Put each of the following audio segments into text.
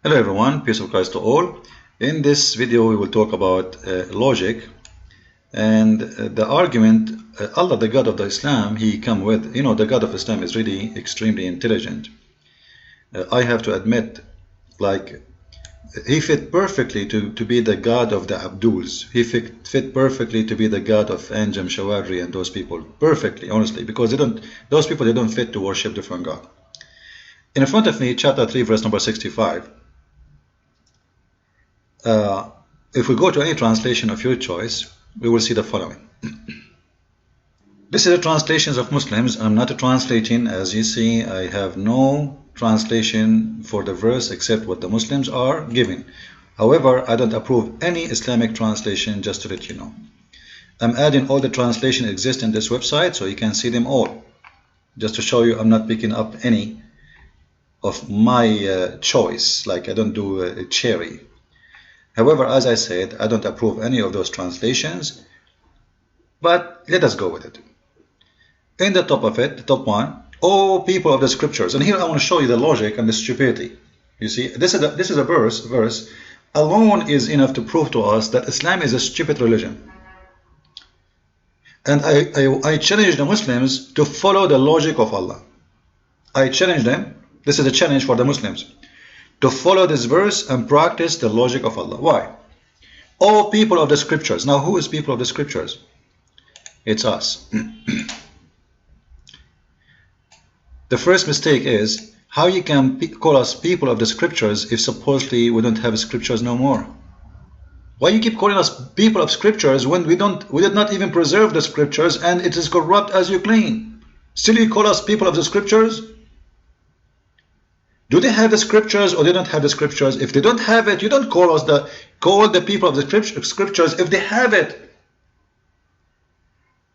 Hello everyone, peace of Christ to all. In this video we will talk about logic and the argument Allah, the God of the Islam, he come with. The God of Islam is really extremely intelligent. I have to admit, like, he fit perfectly to be the God of the Abduls. He fit perfectly to be the God of Anjam, Shawadri and those people. Perfectly, honestly, because those people don't fit to worship different God. In front of me, chapter 3, verse number 65. If we go to any translation of your choice, we will see the following. This is the translations of Muslims. I'm not translating. As you see, I have no translation for the verse except what the Muslims are giving. However, I don't approve any Islamic translation, just to let you know. I'm adding all the translations exist in this website so you can see them all. Just to show you I'm not picking up any of my choice, like I don't do a cherry. However, as I said, I don't approve any of those translations, but let us go with it. In the top of it, the top one, O people of the scriptures. And here I want to show you the logic and the stupidity. You see, this is a verse alone is enough to prove to us that Islam is a stupid religion. And I challenge the Muslims to follow the logic of Allah. I challenge them. This is a challenge for the Muslims, to follow this verse and practice the logic of Allah. Why? O people of the scriptures. Now, who is people of the scriptures? It's us. The first mistake is how you can call us people of the scriptures if supposedly we don't have scriptures no more. Why you keep calling us people of scriptures when we did not even preserve the scriptures and it is corrupt as you claim? Still you call us people of the scriptures? Do they have the scriptures or they don't have the scriptures? If they don't have it, you don't call the people of the scriptures if they have it.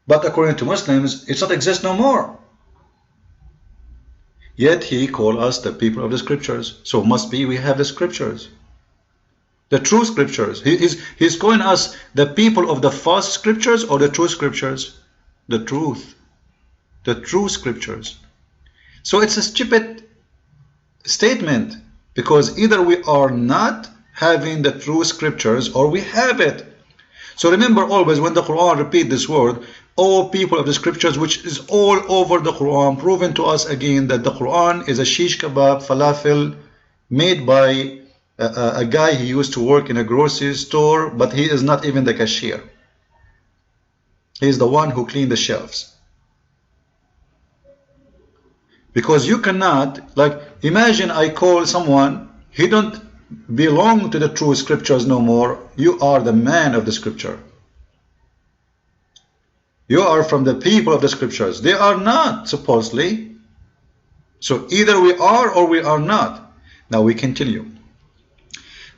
But according to Muslims, it not exist no more. Yet he called us the people of the scriptures. So must be we have the scriptures, the true scriptures. He's calling us the people of the false scriptures or the true scriptures? The true scriptures. So it's a stupid statement, because either we are not having the true scriptures or we have it. So remember always when the Quran repeat this word, O people of the scriptures, which is all over the Quran, proven to us again that the Quran is a shish kebab falafel made by a guy who used to work in a grocery store, but he is not even the cashier. He is the one who cleaned the shelves. Because you cannot, like, imagine I call someone, he don't belong to the true scriptures no more. You are the man of the scripture. You are from the people of the scriptures. They are not, supposedly. So either we are or we are not. Now we continue.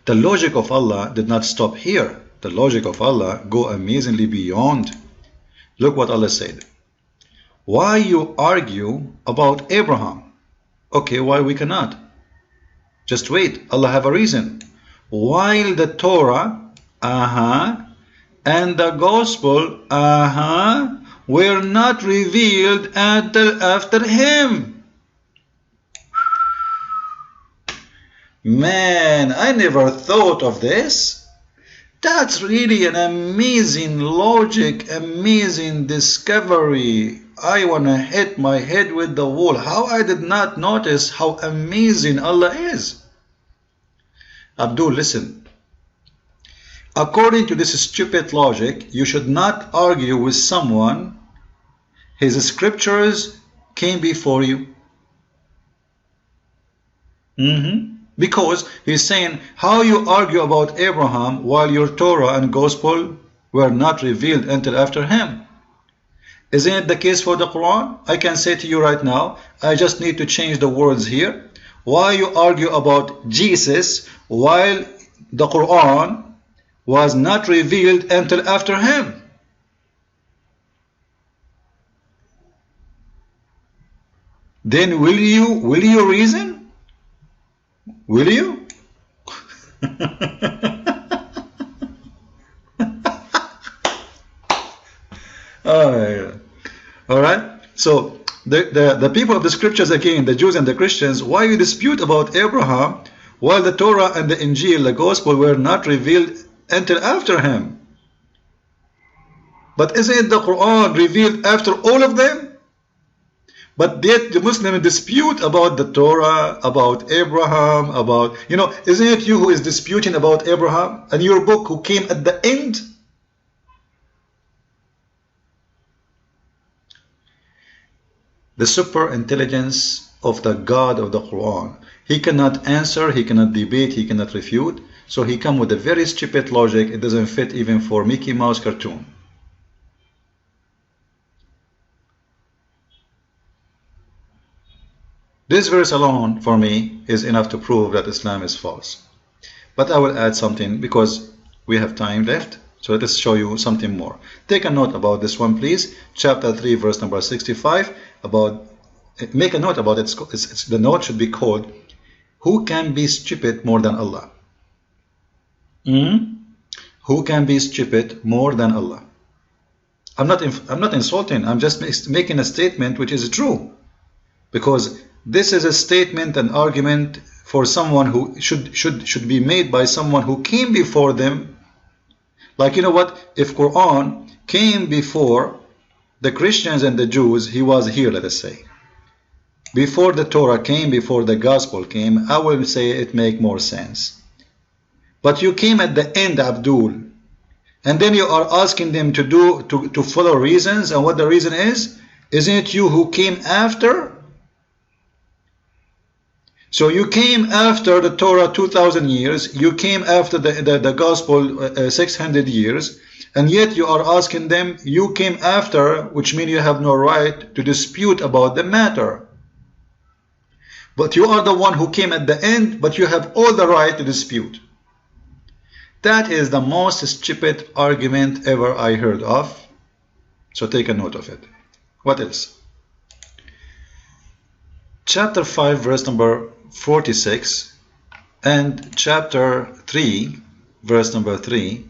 The logic of Allah did not stop here. The logic of Allah go amazingly beyond. Look what Allah said. Why you argue about Abraham? Okay, why we cannot? Just wait, Allah have a reason. While the Torah, and the Gospel, were not revealed until after him. Man, I never thought of this. That's really an amazing logic, amazing discovery. I want to hit my head with the wall. How I did not notice how amazing Allah is. Abdul, listen. According to this stupid logic, you should not argue with someone. His scriptures came before you. Because he's saying, how you argue about Abraham while your Torah and Gospel were not revealed until after him? Isn't it the case for the Quran? I can say to you right now, I just need to change the words here. Why you argue about Jesus while the Quran was not revealed until after him? Then will you reason? Will you? All right. So the people of the scriptures, again, the Jews and the Christians, why you dispute about Abraham while the Torah and the Injil, the Gospel, were not revealed until after him. But isn't it the Quran revealed after all of them? But yet the Muslims dispute about the Torah, about Abraham, about, isn't it you who is disputing about Abraham and your book who came at the end? The super intelligence of the God of the Quran. He cannot answer, he cannot debate, he cannot refute. So he comes with a very stupid logic. It doesn't fit even for Mickey Mouse cartoon. This verse alone, for me, is enough to prove that Islam is false. But I will add something because we have time left. So let us show you something more. Take a note about this one, please. Chapter 3, verse number 65. Make a note about it. The note should be called, who can be stupid more than Allah? Who can be stupid more than Allah? I'm not insulting. I'm just making a statement which is true. Because this is a statement, an argument for someone who should be made by someone who came before them. Like, if Quran came before the Christians and the Jews, he was here, let us say. Before the Torah came, before the Gospel came, I will say it make more sense. But you came at the end, Abdul, and then you are asking them to follow reasons, and what the reason is? Isn't it you who came after? So you came after the Torah 2,000 years, you came after the Gospel 600 years, and yet you are asking them, you came after, which means you have no right to dispute about the matter. But you are the one who came at the end, but you have all the right to dispute. That is the most stupid argument ever I heard of. So take a note of it. What else? Chapter 5, verse number 46 and chapter 3, verse number 3,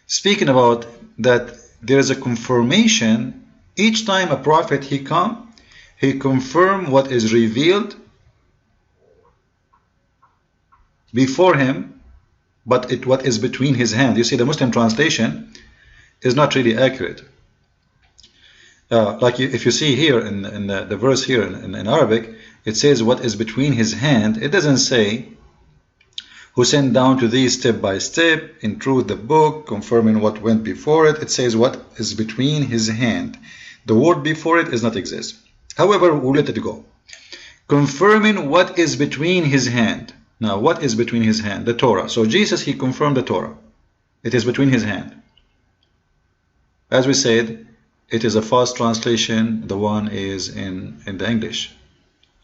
speaking about that there is a confirmation. Each time a prophet he come, he confirm what is revealed before him, but what is between his hand. You see, the Muslim translation is not really accurate. Like if you see here in the verse here in Arabic, it says what is between his hand. It doesn't say who sent down to thee step by step, in truth the book, confirming what went before it. It says what is between his hand. The word before it does not exist. However, we'll let it go. Confirming what is between his hand. Now, what is between his hand? The Torah. So Jesus, he confirmed the Torah. It is between his hand. As we said, it is a false translation. The one is in the English.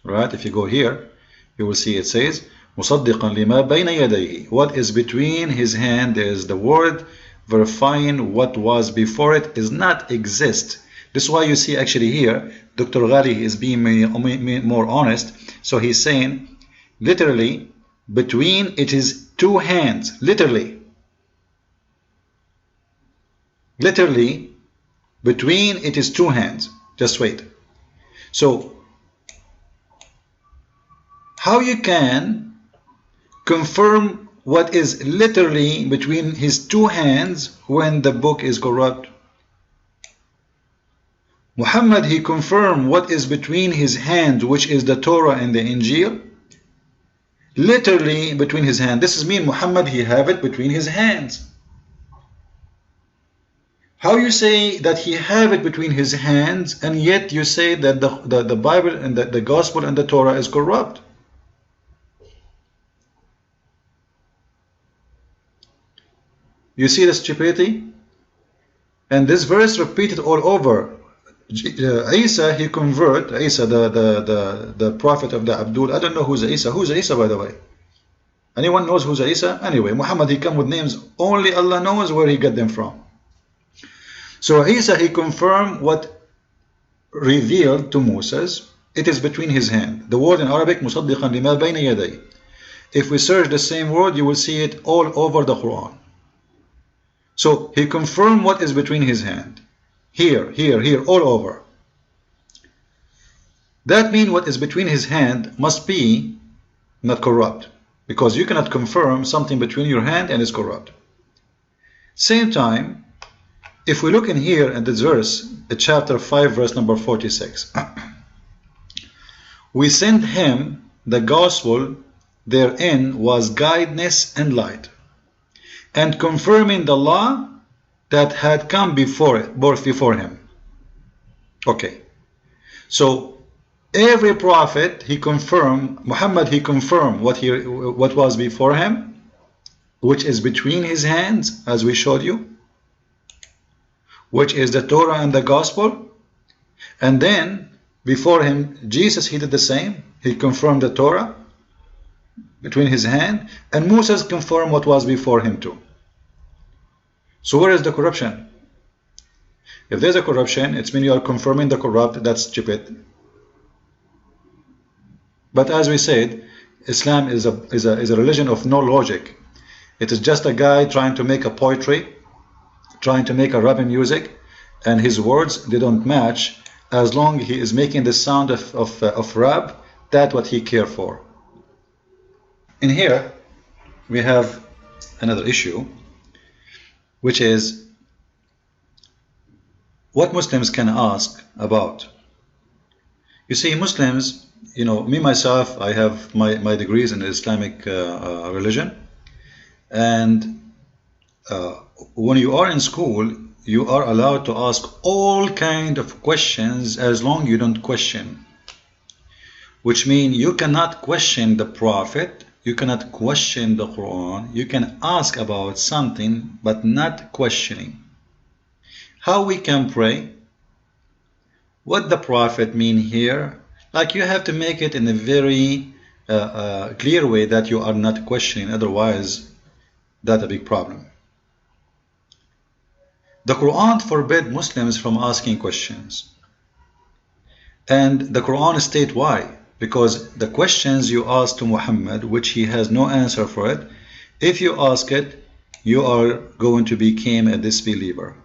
Right? If you go here, you will see it says, مُصَدِّقًا لِمَا بَيْنَ يَدَيْهِ. What is between his hand is the word, verifying what was before it does not exist. This is why you see actually here, Dr. Ghali is being more honest. So he's saying, literally, between it is two hands. Literally, between it is two hands. Just wait. So, how you can confirm what is literally between his two hands when the book is corrupt? Muhammad, he confirmed what is between his hands, which is the Torah and the Injil. Literally between his hands. This is mean Muhammad, he have it between his hands. How you say that he have it between his hands, and yet you say that the Bible and the Gospel and the Torah is corrupt? You see the stupidity? And this verse repeated all over. Isa, he convert, Isa, the prophet of the Abdul. I don't know who's Isa. Who's Isa, by the way? Anyone knows who's Isa? Anyway, Muhammad, he come with names only Allah knows where he got them from. So Isa, he confirmed what revealed to Moses. It is between his hand. The word in Arabic, مُصَدِّقًا لِمَا بَيْنَ يَدَيْهِ. If we search the same word, you will see it all over the Quran. So he confirmed what is between his hand. Here, all over. That means what is between his hand must be not corrupt. because you cannot confirm something between your hand and is corrupt. Same time, if we look in here at this verse, chapter 5, verse number 46, we sent him the gospel, therein was guidance and light, and confirming the law that had come before him. Okay, so every prophet he confirmed, Muhammad he confirmed what was before him, which is between his hands, as we showed you, which is the Torah and the gospel. And then before him, Jesus, he did the same. He confirmed the Torah between his hand, and Moses confirmed what was before him too. So where is the corruption? If there's a corruption, it's mean you are confirming the corrupt. That's stupid. But as we said, Islam is a religion of no logic. It is just a guy trying to make a poetry, trying to make a rap music, and his words, they don't match. As long as he is making the sound of rap, that's what he cares for. In here, we have another issue, which is what Muslims can ask about. You see, Muslims, you know, me myself, I have my degrees in the Islamic religion, and when you are in school, you are allowed to ask all kind of questions as long as you don't question. Which means you cannot question the Prophet, you cannot question the Quran, you can ask about something but not questioning. How we can pray? What the Prophet mean here? Like you have to make it in a very clear way that you are not questioning, otherwise that's a big problem. The Quran forbid Muslims from asking questions. And the Quran states why. Because the questions you ask to Muhammad, which he has no answer for it, if you ask it, you are going to become a disbeliever.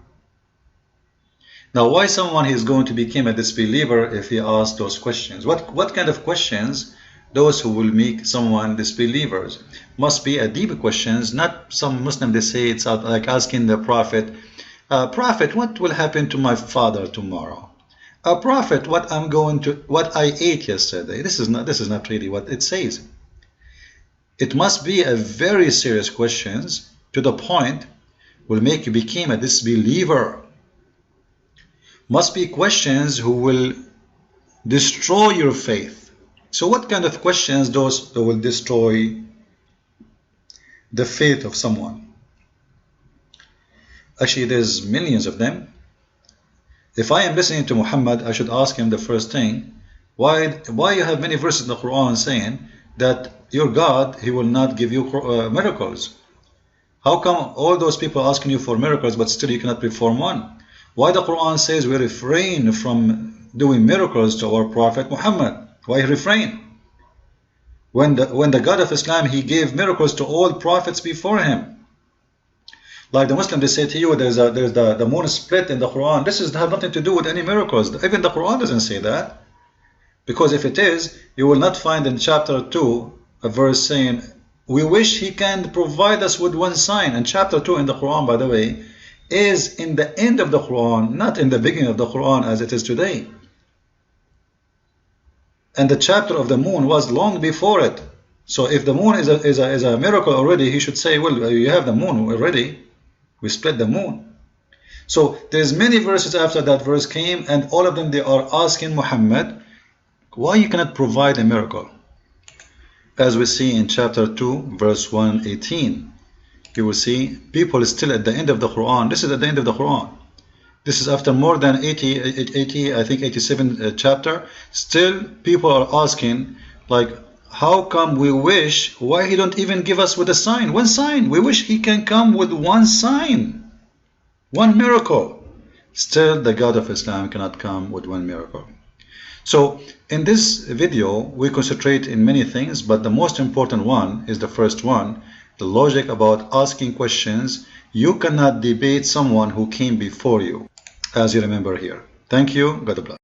Now, why someone is going to become a disbeliever if he asks those questions? What kind of questions? Those who will make someone disbelievers must be a deep questions, not some Muslim they say it's out like asking the Prophet, Prophet, what will happen to my father tomorrow? Prophet, what I ate yesterday. This is not really what it says. It must be a very serious questions to the point will make you become a disbeliever. Must be questions who will destroy your faith. So what kind of questions those that will destroy the faith of someone? Actually, there's millions of them. If I am listening to Muhammad, I should ask him the first thing, why you have many verses in the Quran saying that your God, he will not give you miracles? How come all those people asking you for miracles, but still you cannot perform one? Why the Quran says we refrain from doing miracles to our Prophet Muhammad? Why refrain? When the God of Islam, he gave miracles to all prophets before him. Like the Muslim, they say to you, there's the moon split in the Quran. This have nothing to do with any miracles. Even the Quran doesn't say that. Because if it is, you will not find in chapter 2 a verse saying, we wish he can provide us with one sign. And chapter 2 in the Quran, by the way, is in the end of the Quran, not in the beginning of the Quran as it is today. And the chapter of the moon was long before it. So if the moon is a miracle already, he should say, well, you have the moon already. We split the moon. So there's many verses after that verse came, and all of them they are asking Muhammad, why you cannot provide a miracle? As we see in chapter 2, verse 118, you will see people still at the end of the Quran. This is at the end of the Quran. This is after more than 80 I think 87 chapter. Still people are asking, like, how come we wish, why he don't even give us with a sign? One sign. We wish he can come with one sign. One miracle. Still the God of Islam cannot come with one miracle. So in this video we concentrate in many things, but the most important one is the first one, the logic about asking questions. You cannot debate someone who came before you, as you remember here. Thank you. God bless.